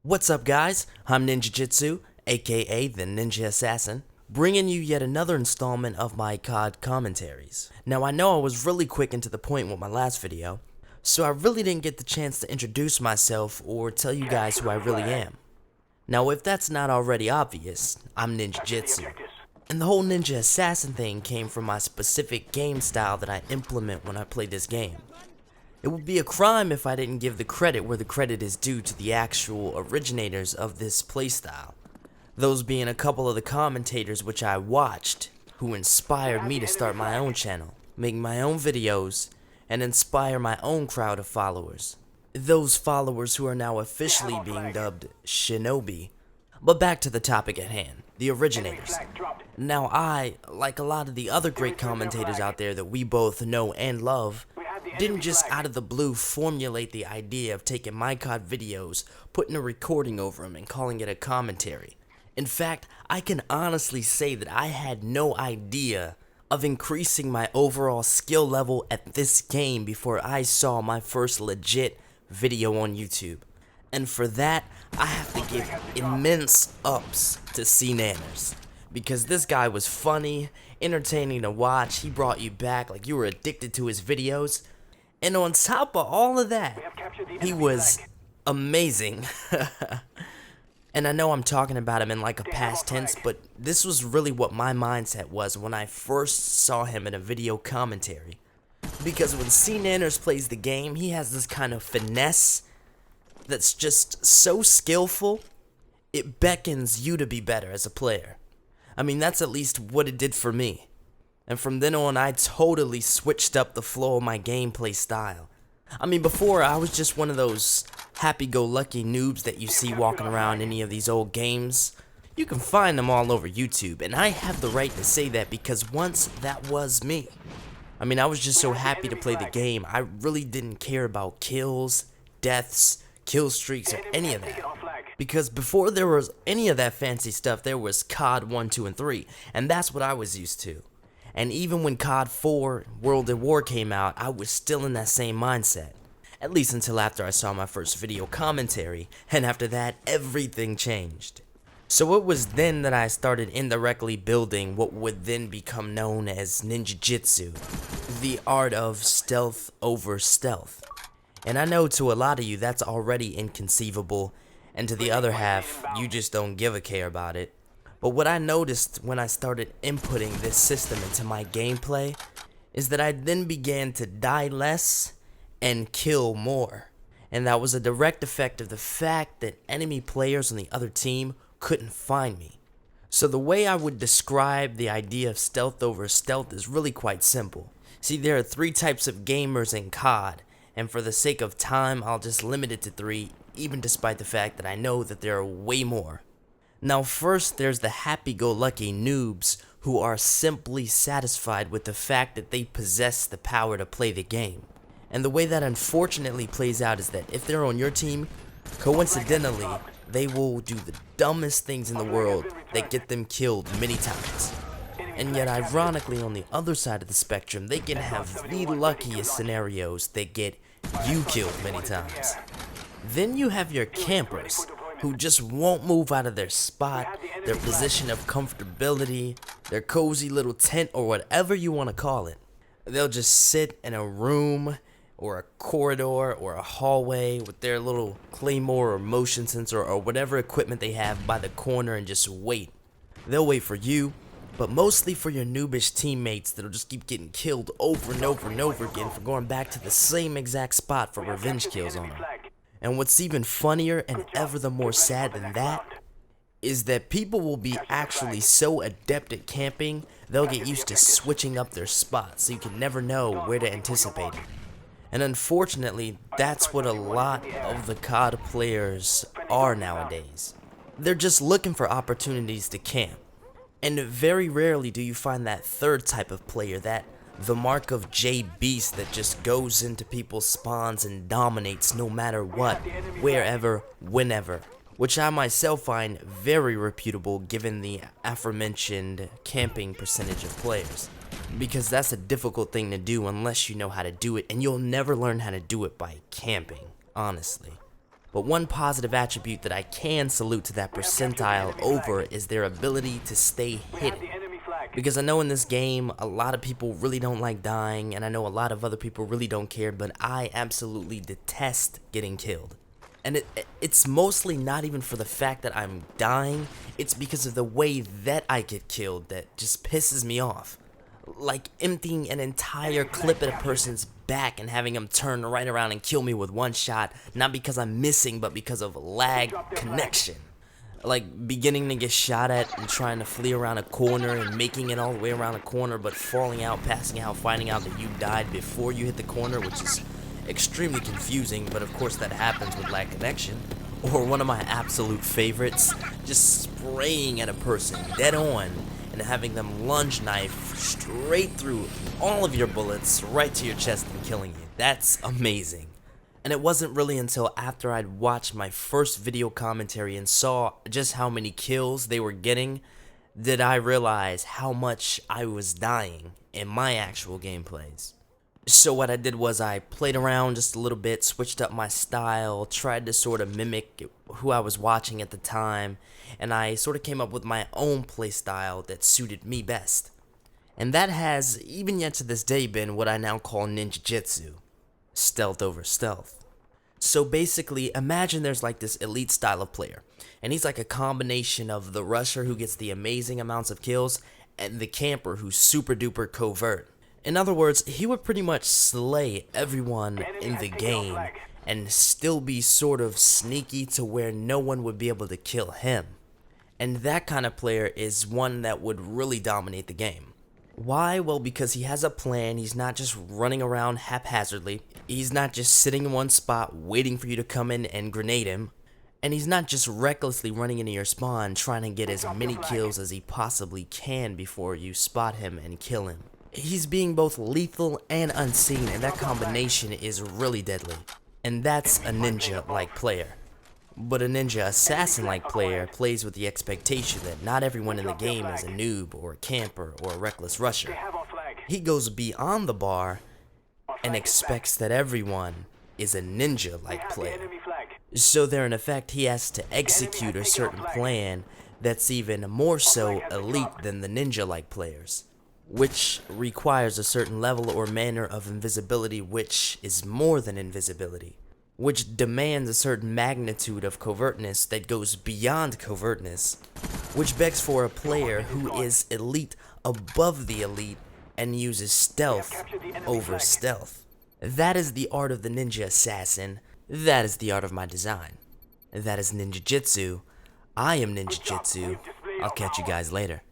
What's up, guys? I'm Ninjijitsu, aka the Ninja Assassin, bringing you yet another installment of my COD commentaries. Now, I know I was really quick and to the point with my last video, so I really didn't get the chance to introduce myself or tell you guys who I really am. Now, if that's not already obvious, I'm Ninjijitsu. And the whole Ninja Assassin thing came from my specific game style that I implement when I play this game. It would be a crime if I didn't give the credit where the credit is due to the actual originators of this playstyle. Those being a couple of the commentators which I watched, who inspired me to start my own channel, make my own videos, and inspire my own crowd of followers. Those followers who are now officially being dubbed Shinobi. But back to the topic at hand, the originators. Now I, like a lot of the other great commentators out there that we both know and love, didn't just out of the blue formulate the idea of taking my COD videos, putting a recording over them, and calling it a commentary. In fact, I can honestly say that I had no idea of increasing my overall skill level at this game before I saw my first legit video on YouTube. And for that, I have to give immense ups to C Nanners. Because this guy was funny, entertaining to watch, he brought you back like you were addicted to his videos. And on top of all of that, he was amazing. And I know I'm talking about him in like a past tense, but this was really what my mindset was when I first saw him in a video commentary. Because when C Nanners plays the game, he has this kind of finesse that's just so skillful, it beckons you to be better as a player. I mean, that's at least what it did for me. And from then on, I totally switched up the flow of my gameplay style. I mean, before, I was just one of those happy-go-lucky noobs that you see walking around any of these old games. You can find them all over YouTube, and I have the right to say that because once, that was me. I mean, I was just so happy to play the game, I really didn't care about kills, deaths, kill streaks, or any of that. Because before there was any of that fancy stuff, there was COD 1, 2, and 3, and that's what I was used to. And even when COD 4 World at War came out, I was still in that same mindset. At least until after I saw my first video commentary, and after that, everything changed. So it was then that I started indirectly building what would then become known as Ninjijitsu, the art of stealth over stealth. And I know to a lot of you that's already inconceivable, and to the other half, you just don't give a care about it. But what I noticed when I started inputting this system into my gameplay is that I then began to die less and kill more. And that was a direct effect of the fact that enemy players on the other team couldn't find me. So the way I would describe the idea of stealth over stealth is really quite simple. See, there are three types of gamers in COD, and for the sake of time, I'll just limit it to three, even despite the fact that I know that there are way more. Now first, there's the happy-go-lucky noobs who are simply satisfied with the fact that they possess the power to play the game. And the way that unfortunately plays out is that if they're on your team, coincidentally, they will do the dumbest things in the world that get them killed many times. And yet ironically, on the other side of the spectrum, they can have the luckiest scenarios that get you killed many times. Then you have your campers, who just won't move out of their spot, their position of comfortability, their cozy little tent, or whatever you want to call it. They'll just sit in a room, or a corridor, or a hallway with their little claymore or motion sensor or whatever equipment they have by the corner and just wait. They'll wait for you, but mostly for your noobish teammates that'll just keep getting killed over and over and over again for going back to the same exact spot for revenge kills on them. And what's even funnier and ever the more sad than that is that people will be actually so adept at camping, they'll get used to switching up their spots so you can never know where to anticipate it. And unfortunately, that's what a lot of the COD players are nowadays. They're just looking for opportunities to camp. And very rarely do you find that third type of player, that the mark of J Beast that just goes into people's spawns and dominates no matter what, wherever, whenever. Which I myself find very reputable given the aforementioned camping percentage of players. Because that's a difficult thing to do unless you know how to do it, and you'll never learn how to do it by camping, honestly. But one positive attribute that I can salute to that percentile over is their ability to stay hidden. Because I know in this game, a lot of people really don't like dying, and I know a lot of other people really don't care, but I absolutely detest getting killed. And it's mostly not even for the fact that I'm dying, it's because of the way that I get killed that just pisses me off. Like emptying an entire clip at a person's back and having them turn right around and kill me with one shot, not because I'm missing, but because of lag connection. Like beginning to get shot at and trying to flee around a corner and making it all the way around a corner, but falling out, passing out, finding out that you died before you hit the corner, which is extremely confusing, but of course that happens with lag connection. Or one of my absolute favorites, just spraying at a person dead on and having them lunge knife straight through all of your bullets right to your chest and killing you. That's amazing. And it wasn't really until after I'd watched my first video commentary and saw just how many kills they were getting did I realize how much I was dying in my actual gameplays. So what I did was I played around just a little bit, switched up my style, tried to sort of mimic who I was watching at the time, and I sort of came up with my own playstyle that suited me best. And that has, even yet to this day, been what I now call Ninjijitsu. Stealth over stealth. So basically, imagine there's like this elite style of player, and he's like a combination of the rusher who gets the amazing amounts of kills and the camper who's super duper covert. In other words, he would pretty much slay everyone in the game and still be sort of sneaky to where no one would be able to kill him. And that kind of player is one that would really dominate the game. Why? Well, because he has a plan. He's not just running around haphazardly. He's not just sitting in one spot waiting for you to come in and grenade him. And he's not just recklessly running into your spawn trying to get as many kills as he possibly can before you spot him and kill him. He's being both lethal and unseen, and that combination is really deadly. And that's a ninja-like player. But a ninja assassin-like player plays with the expectation that not everyone in the game is a noob or a camper or a reckless rusher. He goes beyond the bar and expects that everyone is a ninja-like player. So there in effect, he has to execute a certain plan that's even more so elite than the ninja-like players, which requires a certain level or manner of invisibility, which is more than invisibility, which demands a certain magnitude of covertness that goes beyond covertness, which begs for a player who is elite above the elite and uses stealth over stealth. That is the art of the ninja assassin. That is the art of my design. That is Ninjijitsu. I am Ninjijitsu. I'll catch you guys later.